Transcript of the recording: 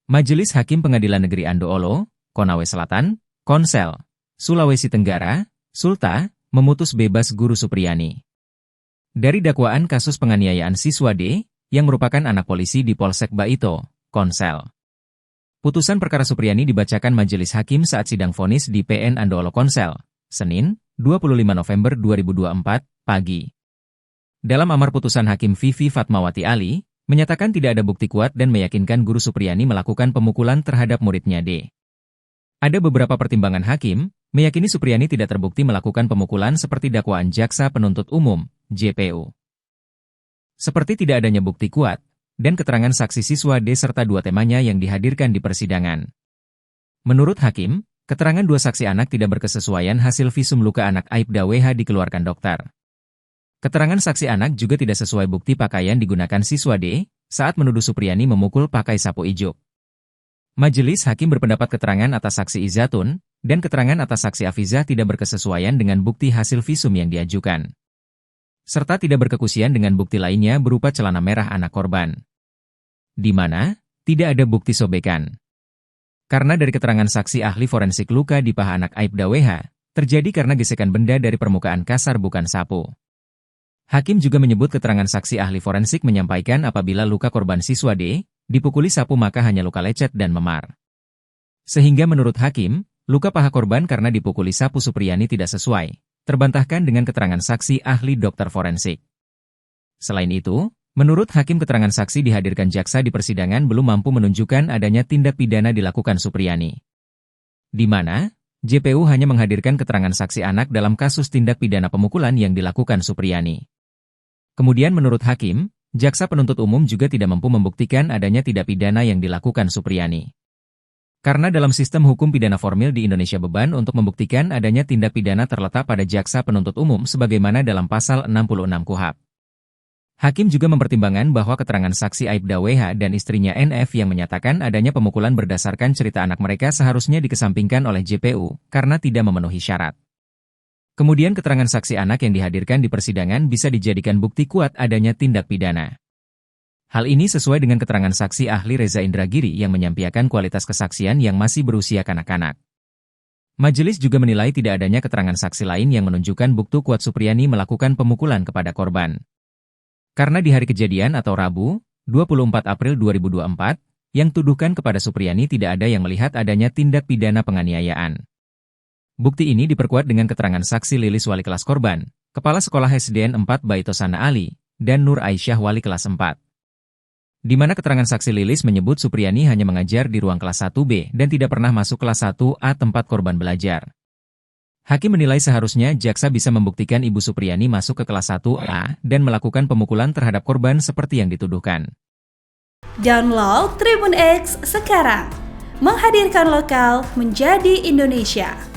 Majelis Hakim Pengadilan Negeri Andoolo, Konawe Selatan, Konsel, Sulawesi Tenggara, Sulta, memutus bebas Guru Supriyani. Dari dakwaan kasus penganiayaan siswa D, yang merupakan anak polisi di Polsek Baito, Konsel. Putusan perkara Supriyani dibacakan Majelis Hakim saat sidang vonis di PN Andoolo Konsel, Senin, 25 November 2024, pagi. Dalam amar putusan Hakim Vivi Fatmawati Ali, menyatakan tidak ada bukti kuat dan meyakinkan Guru Supriyani melakukan pemukulan terhadap muridnya D. Ada beberapa pertimbangan hakim, meyakini Supriyani tidak terbukti melakukan pemukulan seperti dakwaan Jaksa Penuntut Umum, JPU. Seperti tidak adanya bukti kuat, dan keterangan saksi siswa D serta dua temanya yang dihadirkan di persidangan. Menurut hakim, keterangan dua saksi anak tidak berkesesuaian hasil visum luka anak Aibda WH dikeluarkan dokter. Keterangan saksi anak juga tidak sesuai bukti pakaian digunakan siswa D saat menuduh Supriyani memukul pakai sapu ijuk. Majelis Hakim berpendapat keterangan atas saksi Izatun dan keterangan atas saksi Afizah tidak berkesesuaian dengan bukti hasil visum yang diajukan, serta tidak berkekusian dengan bukti lainnya berupa celana merah anak korban, di mana tidak ada bukti sobekan. Karena dari keterangan saksi ahli forensik luka di paha anak Aibda WH, terjadi karena gesekan benda dari permukaan kasar bukan sapu. Hakim juga menyebut keterangan saksi ahli forensik menyampaikan apabila luka korban siswa D dipukuli sapu maka hanya luka lecet dan memar. Sehingga menurut hakim, luka paha korban karena dipukuli sapu Supriyani tidak sesuai, terbantahkan dengan keterangan saksi ahli dokter forensik. Selain itu, menurut hakim keterangan saksi dihadirkan jaksa di persidangan belum mampu menunjukkan adanya tindak pidana dilakukan Supriyani, di mana JPU hanya menghadirkan keterangan saksi anak dalam kasus tindak pidana pemukulan yang dilakukan Supriyani. Kemudian menurut hakim, jaksa penuntut umum juga tidak mampu membuktikan adanya tindak pidana yang dilakukan Supriyani. Karena dalam sistem hukum pidana formil di Indonesia beban untuk membuktikan adanya tindak pidana terletak pada jaksa penuntut umum sebagaimana dalam pasal 66 KUHP. Hakim juga mempertimbangkan bahwa keterangan saksi Aibda WH dan istrinya NF yang menyatakan adanya pemukulan berdasarkan cerita anak mereka seharusnya dikesampingkan oleh JPU karena tidak memenuhi syarat. Kemudian keterangan saksi anak yang dihadirkan di persidangan bisa dijadikan bukti kuat adanya tindak pidana. Hal ini sesuai dengan keterangan saksi ahli Reza Indragiri yang menyampaikan kualitas kesaksian yang masih berusia kanak-kanak. Majelis juga menilai tidak adanya keterangan saksi lain yang menunjukkan bukti kuat Supriyani melakukan pemukulan kepada korban. Karena di hari kejadian atau Rabu, 24 April 2024, yang tuduhkan kepada Supriyani tidak ada yang melihat adanya tindak pidana penganiayaan. Bukti ini diperkuat dengan keterangan saksi Lilis wali kelas korban, Kepala Sekolah SDN 4 Baito Sana Ali, dan Nur Aisyah wali kelas 4. Di mana keterangan saksi Lilis menyebut Supriyani hanya mengajar di ruang kelas 1B dan tidak pernah masuk kelas 1A tempat korban belajar. Hakim menilai seharusnya jaksa bisa membuktikan Ibu Supriyani masuk ke kelas 1A dan melakukan pemukulan terhadap korban seperti yang dituduhkan. Download Tribun X sekarang, menghadirkan lokal menjadi Indonesia.